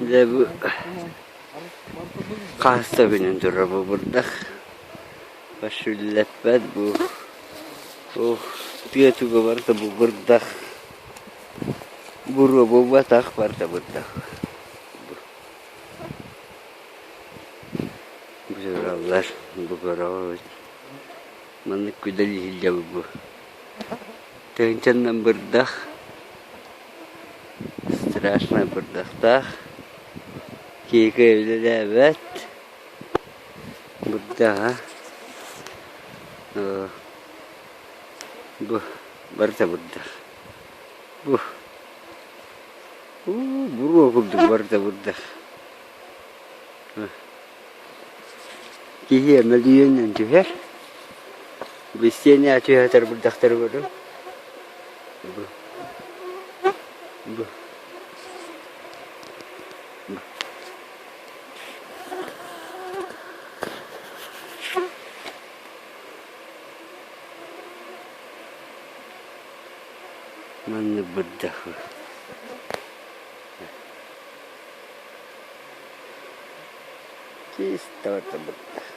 de bu kasta günün durabı burada. Fasullet ben bu. Oh, dia juga varsa bu burada. Buru bu batak varsa burada. Bu seferler bu kadar. Mana kudali hijau bu. Tension berdah. Strasna berdah tah. Kike bile evet. Berdah. Bu berdah berdah. Bu. Buru berdah berdah. Kike meliyun nanti her. Biasanya acuh terberdah terberdah. Bu. Bu. Mana berdah. Kista berdah.